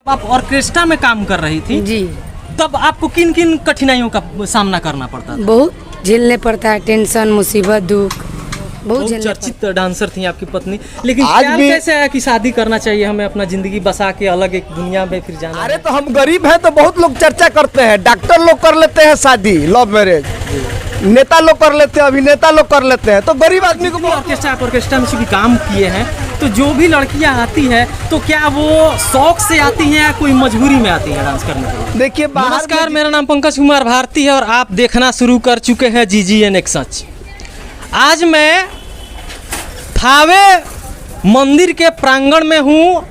आप ऑर्केस्ट्रा में काम कर रही थी जी। तब आपको किन किन कठिनाइयों का सामना करना पड़ता था? बहुत झेलने पड़ता है, टेंशन, मुसीबत, दुख बहुत झेलने चर्चित डांसर थी आपकी पत्नी, लेकिन आज ख्याल भी कैसे आया कि शादी करना चाहिए, हमें अपना जिंदगी बसा के अलग एक दुनिया में फिर जाना? अरे तो हम गरीब हैं तो बहुत लोग चर्चा करते हैं। डॉक्टर लोग कर लेते हैं शादी, लव मैरिज, नेता लोग कर लेते हैं, अभिनेता लोग कर लेते हैं, तो गरीब आदमी को ऑर्केस्ट्रा में चूंकि काम किए हैं, तो जो भी लड़कियां आती है तो क्या वो शौक से आती हैं या कोई मजबूरी में आती है डांस करने के लिए? देखिए नमस्कार, मेरा नाम पंकज कुमार भारती है और आप देखना शुरू कर चुके हैं GGN एक सच। आज मैं थावे मंदिर के प्रांगण में हूँ।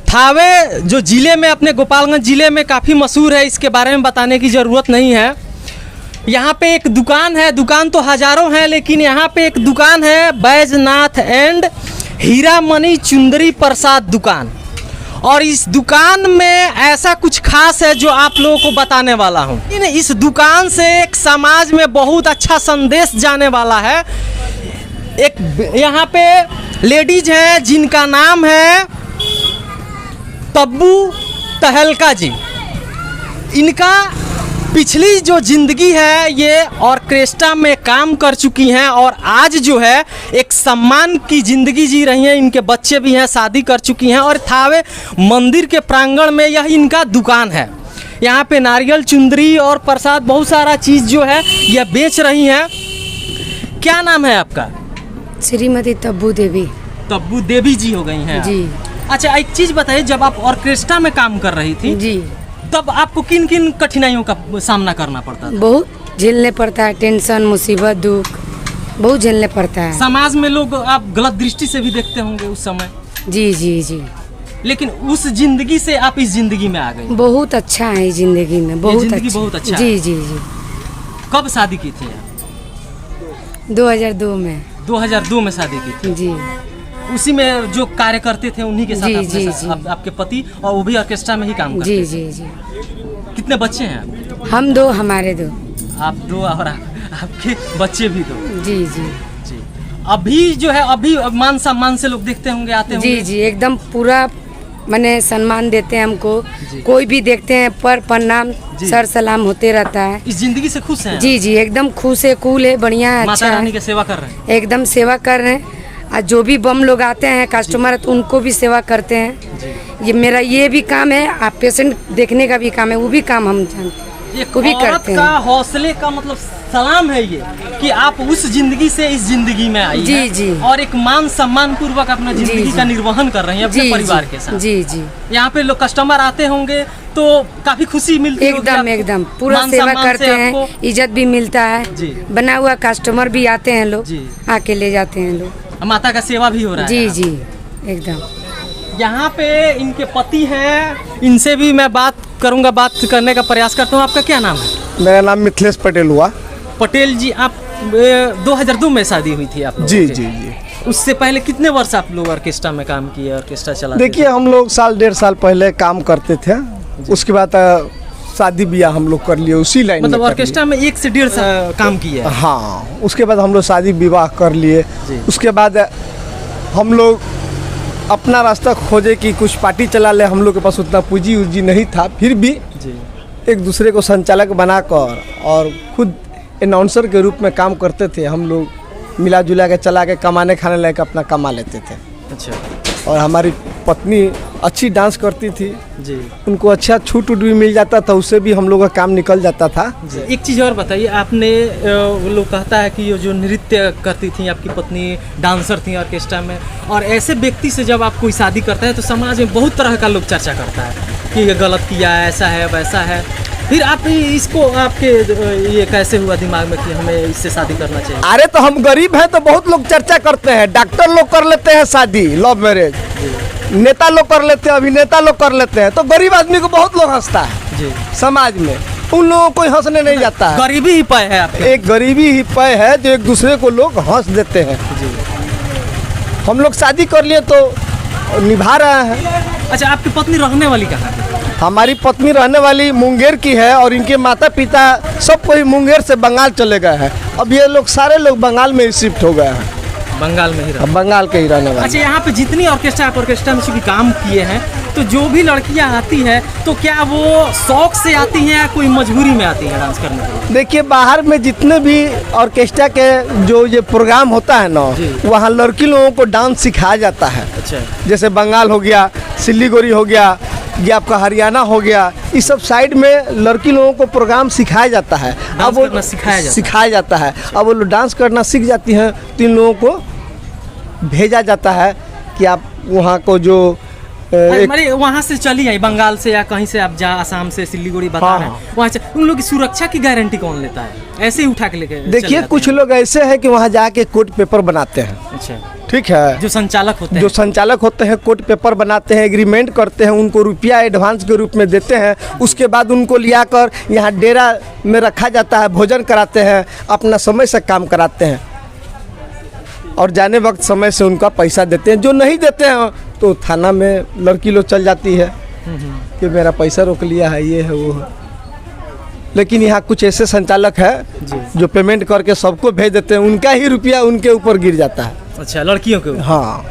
थावे जो ज़िले में, अपने गोपालगंज ज़िले में काफ़ी मशहूर है, इसके बारे में बताने की ज़रूरत नहीं है। यहाँ पे एक दुकान है, दुकान तो हज़ारों हैं, लेकिन यहाँ पे एक दुकान है बैजनाथ एंड हीरामणि चुंदरी प्रसाद दुकान। और इस दुकान में ऐसा कुछ खास है जो आप लोगों को बताने वाला हूँ। इस दुकान से एक समाज में बहुत अच्छा संदेश जाने वाला है। एक यहाँ पे लेडीज हैं जिनका नाम है तब्बू तहलका जी। इनका पिछली जो ज़िंदगी है ये ऑर्केस्ट्रा में काम कर चुकी हैं और आज जो है एक सम्मान की ज़िंदगी जी रही हैं। इनके बच्चे भी हैं, शादी कर चुकी हैं और थावे मंदिर के प्रांगण में यह इनका दुकान है। यहाँ पे नारियल, चुंदरी और प्रसाद, बहुत सारा चीज़ जो है यह बेच रही हैं। क्या नाम है आपका? श्रीमती तब्बू देवी। तब्बू देवी जी हो गई हैं जी। अच्छा, एक चीज़ बताइए, जब आप ऑर्केस्ट्रा में काम कर रही थी जी, तब आपको किन किन कठिनाइयों का सामना करना पड़ता था? बहुत झेलने पड़ता है, टेंशन, मुसीबत, दुख बहुत झेलने पड़ता है। समाज में लोग आप गलत दृष्टि से भी देखते होंगे उस समय। जी जी जी। लेकिन उस जिंदगी से आप इस जिंदगी में आ गई। बहुत अच्छा है जिंदगी में, बहुत जिंदगी अच्छा। बहुत अच्छा जी है। जी जी। कब शादी की थी आप? 2002 में। 2002 में शादी की थी। जी। उसी में जो कार्य करते थे उन्हीं के साथ जी, आपने जी, साथ- जी। आपके पति, और वो भी ऑर्केस्ट्रा में ही काम करते जी थे। जी जी। कितने बच्चे हैं आप? हम दो, हमारे दो। आप दो और आपके बच्चे भी दो। जी जी जी। अभी जो है, अभी मान सम्मान से लोग देखते होंगे, आते होंगे। जी जी, एकदम पूरा माने सम्मान देते हैं हमको। कोई भी देखते हैं पर प्रणाम, सर सलाम होते रहता है। इस जिंदगी से खुश हैं? जी जी, एकदम खुश है, कूल है, बढ़िया है, अच्छा माता रानी है। की सेवा कर रहे हैं? एकदम सेवा कर रहे हैं। और जो भी बम लोग आते हैं कस्टमर, तो उनको भी सेवा करते हैं। ये मेरा ये भी काम है, आप पेशेंट देखने का भी काम है, वो भी काम हम जानते हैं, एक वो भी औरत करते का हैं। हौसले का मतलब सलाम है ये, कि आप उस जिंदगी से इस जिंदगी में आई जी, हैं जी। और एक मान सम्मान पूर्वक अपना जिंदगी जी। का निर्वहन कर रही हैं अपने जी परिवार के साथ। जी जी। यहाँ पे लोग कस्टमर आते होंगे तो काफी खुशी मिलती होगी एकदम आपको। एकदम पूरा मान सेवा सम्मान करते से हैं, आपको। इज्जत भी मिलता है। जी। बना हुआ कस्टमर भी आते हैं लोग, जी। आके ले जाते हैं लोग। माता का सेवा भी हो रहा है जी यहाँ। जी एकदम। यहाँ पे इनके पति हैं, इनसे भी मैं बात करूँगा, बात करने का प्रयास करता हूँ। आपका क्या नाम है? मेरा नाम मिथिलेश पटेल हुआ। पटेल जी, आप 2002 में शादी हुई थी आप लोगों जी की? जी जी। उससे पहले कितने वर्ष आप लोग ऑर्केस्ट्रा में काम किए, ऑर्केस्ट्रा चला? देखिए हम लोग साल 1.5 साल पहले काम करते थे, उसके बाद शादी ब्याह हम लोग कर लिए उसी लाइन मतलब में कर ऑर्केस्ट्रा में 1 से 1.5 साल काम किए? लिए। हाँ, उसके बाद हम लोग शादी विवाह कर लिए। जी। उसके बाद हम लोग अपना रास्ता खोजे कि कुछ पार्टी चला ले। हम लोग के पास उतना पूंजी उजी नहीं था, फिर भी जी। एक दूसरे को संचालक बनाकर और खुद अनाउंसर के रूप में काम करते थे। हम लोग मिला जुला के चला के कमाने खाने लायक अपना कमा लेते थे। अच्छा। और हमारी पत्नी अच्छी डांस करती थी, जी उनको अच्छा छूट उट भी मिल जाता था, उससे भी हम लोग का काम निकल जाता था। जी। एक चीज़ और बताइए, आपने वो लोग कहता है कि ये जो नृत्य करती थी आपकी पत्नी, डांसर थी ऑर्केस्ट्रा में, और ऐसे व्यक्ति से जब आप कोई शादी करता है तो समाज में बहुत तरह का लोग चर्चा करता है कि ये गलत किया है, ऐसा है वैसा है। फिर आप इसको, आपके ये कैसे हुआ दिमाग में कि हमें इससे शादी करना चाहिए? अरे तो हम गरीब हैं तो बहुत लोग चर्चा करते हैं। डॉक्टर लोग कर लेते हैं शादी, लव मैरिज, नेता लोग कर लेते हैं, अभिनेता लोग कर लेते हैं, तो गरीब आदमी को बहुत लोग हंसता है जी। समाज में। उन लोगों को हंसने नहीं जाता है। गरीबी ही पाए है आपके? एक गरीबी ही पाए है जो एक दूसरे को लोग हंस देते हैं। जी। हम लोग शादी कर लिए तो निभा रहे हैं। अच्छा, आपकी पत्नी रहने वाली कहाँ है? हमारी पत्नी रहने वाली मुंगेर की है और इनके माता पिता सब कोई मुंगेर से बंगाल चले गए हैं। अब ये लोग सारे लोग बंगाल में शिफ्ट हो गए हैं। बंगाल में ही रहा। अब बंगाल के ही रहने वाले। अच्छा, यहाँ पे जितनी ऑर्केस्ट्रा, आप ऑर्केस्ट्रा में चूंकि काम किए हैं तो जो भी लड़कियां आती हैं तो क्या वो शौक से आती हैं या कोई मजबूरी में आती हैं डांस करने के लिए? देखिए बाहर में जितने भी ऑर्केस्ट्रा के जो ये प्रोग्राम होता है ना, जी। वहाँ लड़की लोगों को डांस सिखाया जाता है। अच्छा। जैसे बंगाल हो गया, सिलीगुड़ी हो गया, ये आपका हरियाणा हो गया, इस सब साइड में लड़की लोगों को प्रोग्राम सिखाया जाता है। डांस करना सिखाया जाता है। अब वो लोग डांस करना सीख जाती हैं तो इन लोगों को भेजा जाता है कि आप वहाँ को जो अरे वहाँ से चली आई बंगाल से या कहीं से आप आसाम से सिलीगुड़ी बता हाँ, रहे हैं, वहाँ से उन लोग की सुरक्षा की गारंटी कौन लेता है? ऐसे ही उठा के लेके देखिए कुछ लोग ऐसे हैं कि वहाँ जाके कोर्ट पेपर बनाते हैं। अच्छा। ठीक है, जो संचालक होते हैं, जो संचालक होते हैं कोर्ट पेपर बनाते हैं, एग्रीमेंट करते हैं, उनको रुपया एडवांस के रूप में देते हैं। उसके बाद उनको लिया कर यहाँ डेरा में रखा जाता है, भोजन कराते हैं, अपना समय से काम कराते हैं और जाने वक्त समय से उनका पैसा देते हैं। जो नहीं देते हैं तो थाना में लड़की लोग चल जाती है कि मेरा पैसा रोक लिया है, ये है वो है। लेकिन यहाँ कुछ ऐसे संचालक है जो पेमेंट करके सबको भेज देते हैं, उनका ही रुपया उनके ऊपर गिर जाता है। अच्छा, लड़कियों के ऊपर? हाँ।